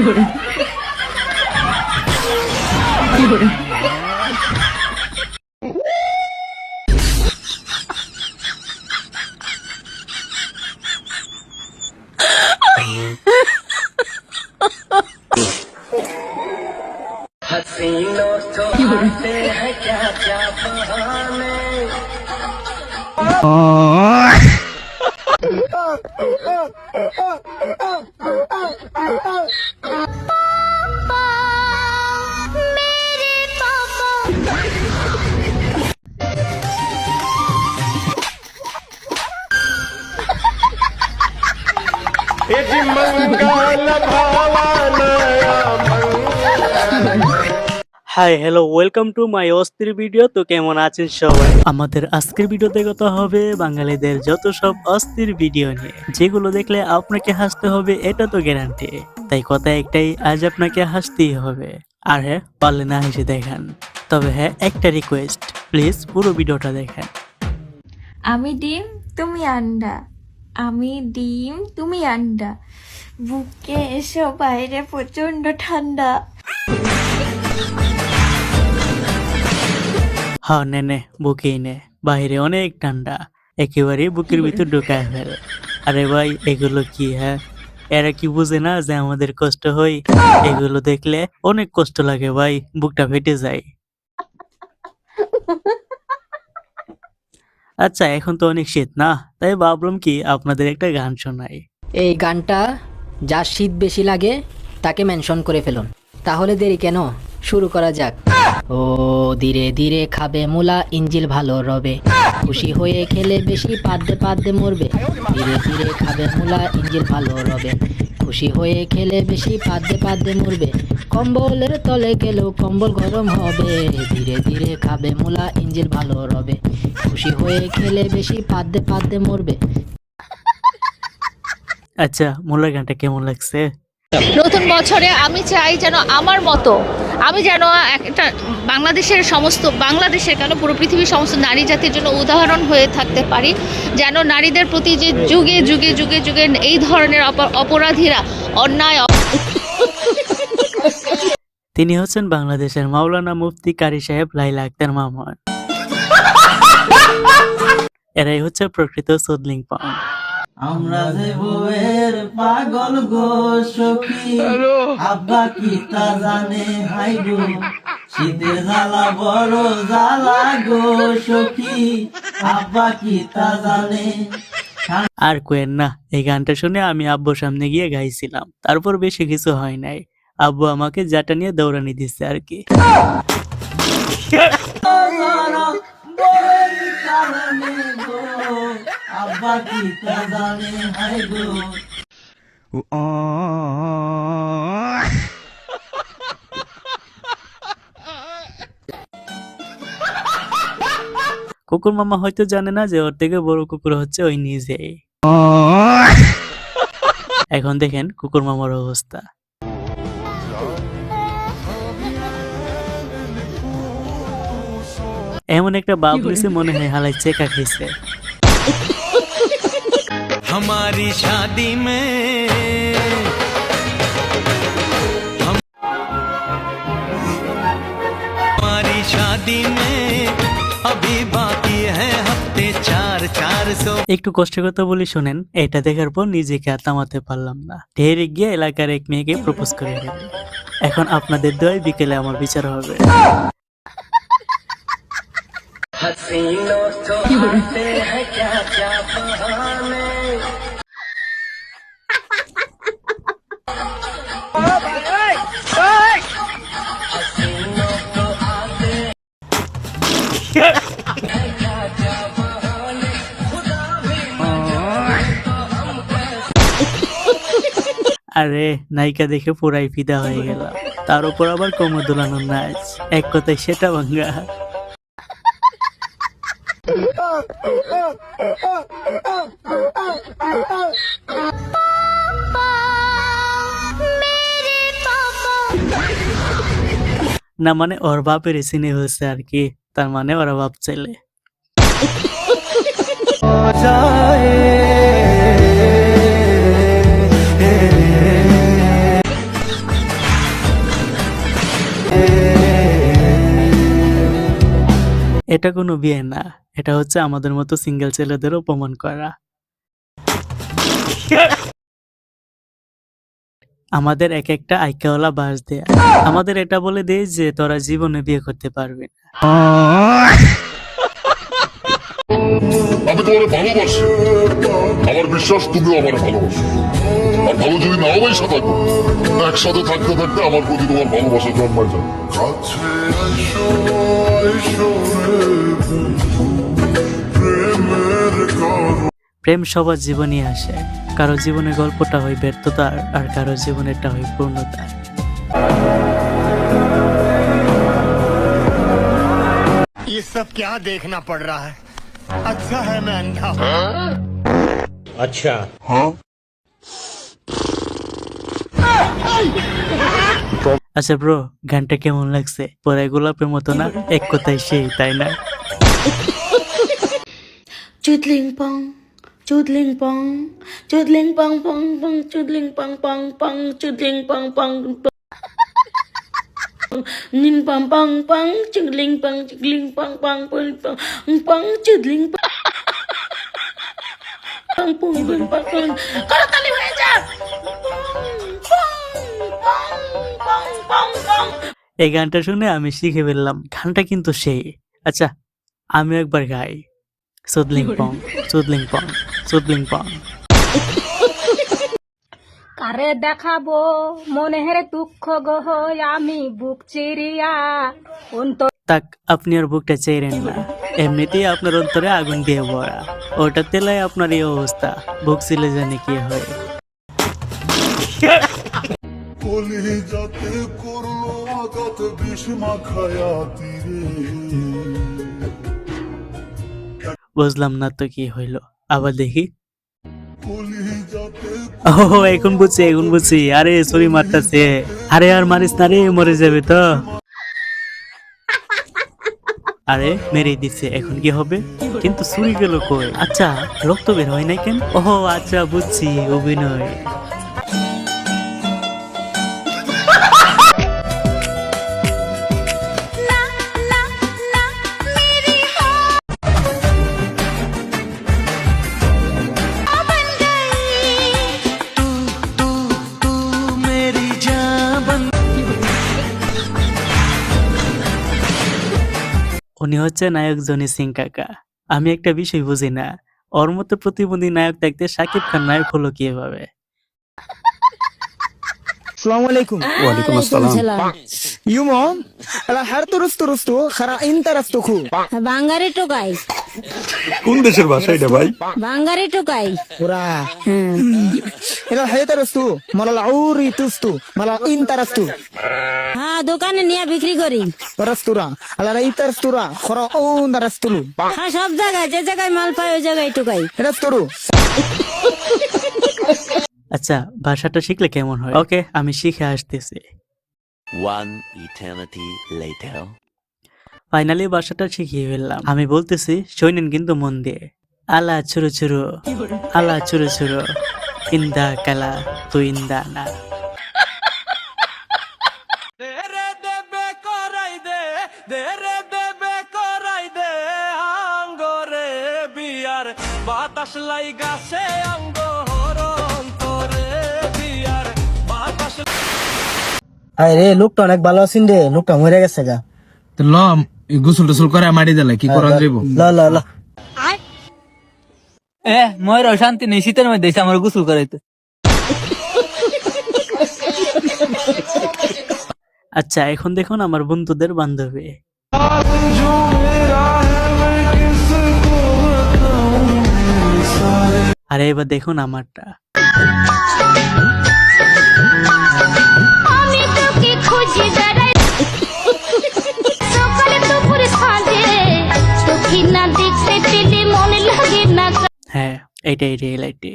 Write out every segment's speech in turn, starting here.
हसीनों से आते हैं क्या क्या बहाने। Hi hello welcome to my অস্থির ভিডিও। তো কেমন আছেন সবাই? আমাদের আজকের ভিডিওতে কথা হবে বাঙালিদের যত সব অস্থির ভিডিও নিয়ে, যেগুলো দেখলে আপনাকে হাসতে হবে এটা তো গ্যারান্টি। তাই কথা একটাই, আজ আপনাকে হাসতেই হবে। আর হ্যাঁ, পারলে না হেসে দেখান। তবে হ্যাঁ, একটা রিকোয়েস্ট, প্লিজ পুরো ভিডিওটা দেখেন। আমি ডিম তুমি আন্ডা, আমি ডিম তুমি আন্ডা, বুকে এসো বাইরে প্রচন্ড ঠান্ডা। হ্যাঁ নে বুকেই নে, বাইরে অনেক ঠান্ডা, একেবারে বুকের ভিতর ঢুকায় ফেল। আরে ভাই, এগুলো কি? হ্যাঁ, এরা কি বুঝে না যে আমাদের কষ্ট হয়? এগুলো দেখলে অনেক কষ্ট লাগে ভাই, বুকটা ফেটে যায়। আচ্ছা, এখন তো অনেক শীত না, তাই ভাবলাম কি আপনাদের একটা গান শোনাই। এই গানটা যার শীত বেশি লাগে তাকে মেনশন করে ফেলুন। তাহলে দেরি কেন, শুরু করা যাক। ও ধীরে ধীরে খাবে মূলা, ইঞ্জিল ভালো রবে, খুশি হয়ে খেলে বেশি পাদ্দে পাদ্দে মরবে। ধীরে ধীরে খাবে মূলা, ইঞ্জিল ভালো রবে, খুশি হয়ে খেলে বেশি পাদ্দে পাদ্দে মরবে। কম্বলের তলে গেলেও কম্বল গরম হবে। ধীরে ধীরে খাবে মূলা, ইঞ্জিল ভালো রবে, খুশি হয়ে খেলে বেশি পাদ্দে পাদ্দে মরবে। আচ্ছা, মূলার গানটা কেমন লাগছে? নতুন বছরে আমি চাই যেন আমার মতো আমি যেন একটা বাংলাদেশের কেন পুরো পৃথিবীর সমস্ত নারী জাতির জন্য উদাহরণ হয়ে থাকতে পারি। যেন নারীদের প্রতি যে যুগে যুগে যুগে যুগে এই ধরনের অপরাধীরা অন্যায়। তিনি হচ্ছেন বাংলাদেশের মাওলানা মুফতি কারি সাহেব লাইলা আক্তার মামুন। এরাই হচ্ছে প্রকৃত সদলিং পাউন্ড। আমরা যে বউয়ের পাগল গো সখী, আব্বা কি তা জানে হাই গো, শীতের জ্বালা বড় জ্বালা গো সখী, আব্বা কি তা জানে। আর কোয়েন না, এই গানটা শুনে আমি আব্বুর সামনে গিয়ে গাইছিলাম, তারপর বেশি কিছু হয় নাই। আব্বু আমাকে জাটা নিয়ে দৌড়ানি দিচ্ছে আর কি। আব্বা কি তা জানে হাই গো। কুকুর মামা হয়তো জানে না যে ওর থেকে বড় কুকুর হচ্ছে ওই নিজে। এখন দেখেন কুকুর মামার অবস্থা। এমন একটা বাপ হয়েছে মনে হয় হালাই চেকা খেয়েছে। हमारी शादी में हमारी शादी में अभी बाकी है हफ्ते 400। একটু কষ্ট কথা বলি শোনেন। এটা দেখার পর নিজেকে আর থামাতে পারলাম না, ঢেরে গিয়ে এলাকার এক মেয়েকে প্রপোজ করে ফেলি। এখন আপনাদের দোয়ায় বিকেলে আমার বিচার হবে। हसीनों से आते हैं क्या क्या बहाने। हसीनों से आते हैं क्या क्या बहाने, खुदा भी तो हम আরে নায়িকা দেখে পুরাই ফিদা হয়ে গেল, তার উপর আবার কোমর দোলানোর নাচ, এক কথায় সেটা ভাঙ্গা। না মানে ওর বাপের সিনে হয়েছে আর কি, তার মানে ওরা বাপ ছেলে। এটা কোনো বিয়ে না, এটা হচ্ছে আমাদের মতো সিঙ্গেল ছেলেদের অপমান করা। আমাদের এক একটা আইকাওয়ালা বাস দেয়া, আমাদের এটা বলে দেয় যে তোরা জীবনে বিয়ে করতে পারবি না। আমি তোমার ভালোবাসি, আমার বিশ্বাস তুমিও আমার ভালোবাসো। আর ভালো যদি নাও বাইসা থাকো, একসাথে থাকতে থাকতে আমার প্রতি তোমার ভালোবাসা জন্মায় যাবে। প্রেম সবার জীবনে আসে, কারো জীবনে গল্পটা হয় ব্যর্থতার, আর কারো জীবনেরটা হয় পূর্ণতা। ये सब क्या देखना पड़ रहा है? अच्छा है मैं अंधा हूँ। আচ্ছা ব্রো, গানটা কেমন লাগছে? পরে গোলাপের মতো না, এক কথায় সেই, তাই না? Chudling pong, chudling pong, chudling pong pong pong, chudling pong pong pong, chudling pong pong pong. Nim pong pong pong, chudling pong pong pong pong pong, chudling pong pong pong pong pong. করতালি হয়ে যা। Pong pong pong. এই গানটা শুনে আমি শিখে ফেললাম, গানটা কিন্তু সেই। আচ্ছা আমি একবার গাই, চুদলিং পং চুদলিং পং চুদলিং পং। কারে দেখাবো মনের দুঃখ গহ, আমি বুক চিরিয়া অন্তর। তাক, আপনি আর বুকটা চেয়েরেন না, এমনিতেই আপনার অন্তরে আগুন দিয়ে ভরা, ওটা তেলায় আপনার এই অবস্থা, বুক ছিলে জানে কি হয়। কলিজাতে করলো আঘাত বিষ মাখায়া তীরে। বুঝলাম না তো কি হইলো, আবার দেখি। কলিজাতে ও এখন বুঝছি। আরে সরি মারতাছে, আরে আর মারিস না রে, মরে যাবে তো। আরে মেরে দিচ্ছে, এখন কি হবে? কিন্তু ছুরি গেল কই? আচ্ছা রক্ত বের হয় নাই কেন? ও আচ্ছা বুঝছি, অভিনয়। উনি হচ্ছে নায়ক জনি সিং কাকা। আমি একটা বিষয় বুঝি না, ওর মতো প্রতিবন্ধী নায়ক দেখতে শাকিব খান নায়ক হলো কিভাবে? السلام عليكم. وعليكم السلام. يومهم على حرت رستو خرا انت رستخو. বাঙ্গারি টোকাই, কোন দেশের ভাষা এটা ভাই? বাঙ্গারি টোকাই। ورا. إلى حياة رستو مالا العوري تستو مالا انت رستو. হ্যাঁ দোকানে নিয়ে বিক্রি করি। رستورا على رأيت رستورا خرا اون رستلو. হ্যাঁ সব জায়গায়, যে জায়গায় মাল পাই ওই জায়গায় টোকাই। رستورو. আচ্ছা ভাষাটা শিখলে কেমন হয়? ওকে, আমি শিখে আসতেছি। ফাইনালি ভাষাটা শিখিয়ে ফেললাম। আমি বলতেছি, শোনেন কিন্তু মন দিয়ে। আলা ছুরু ছুরু, আলা ছুরু ছুরু, ইন্দা কালা তু ইন্দা না। বাতাস লাই গাছে অঙ্গ আরে লোকটা অনেক ভালো আছেন রে, লোকটা মরে গেছে গা। তো ল গোসল টোসল করে মারি দিলে কি করা যাইব? ল ল ল ময়ের অশান্তি নেই, শীতের মধ্যে এসে আমার গোসল করাইতে। আচ্ছা এখন দেখুন আমার বন্ধুদের বান্ধবী। আরে এবার দেখুন আমারটা। আমি তোকে খুঁজে বেড়াই সকালে দুপুরে সাঁঝে, চোখে না দেখতে পেলে মনে লাগে না। হ্যাঁ এটাই রিয়েলিটি।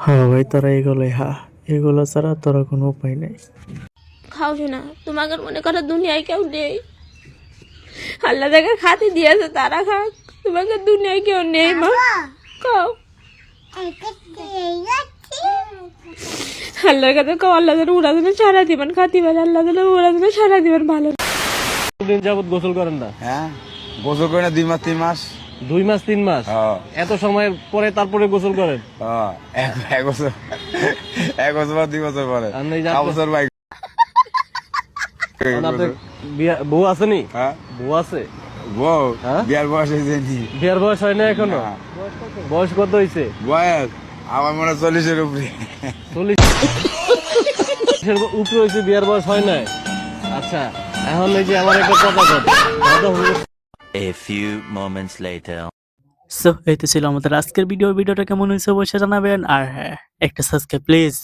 হ্যাঁ ভাই, তোরা এগুলোই এগুলো ছাড়া তোরা কোনো উপায় নেই। খাও শোনা, তোমাকে মনে করো দুনিয়ায় কেউ নেই। আল্লাহ যাকে খাতে দিয়েছে তারা খাক, তোমাকে দুনিয়ায় কেউ নেই মা। খাও। আল্লাহর কাছে কও আল্লাহ যেন ওরা যেন সারা দিবেন খাতি পারে, আল্লাহ যেন ওরা যেন সারা দিবেন ভালো। দিন যাবত গোসল করেন না? হ্যাঁ গোসল করে না 2 মাস 3 মাস। 2 মাস 3 মাস? এত সময় পরে তারপরে গোসল করেন? এক বছর 2 বছর পরে আর এই যে বছর ভাই আপনার বউ আসেনি? বউ আছে? বউ বিয়ার বয়স হয়েছে নি? বিয়ার বয়স হয় না এখনো? বয়স কত হয়েছে? বয়স আমার মনে হয় 40-এর উপরে। 40-এর উপরে হয়েছে, বিয়ার বয়স হয় নাই? আচ্ছা, এখন এই যে আমার একটা কথা A few moments later. So এই তো ছিল আমাদের আজকের ভিডিওটা কেমন হয়েছে অবশ্যই জানাবেন, আর হ্যাঁ একটা সাবস্ক্রাইব প্লিজ।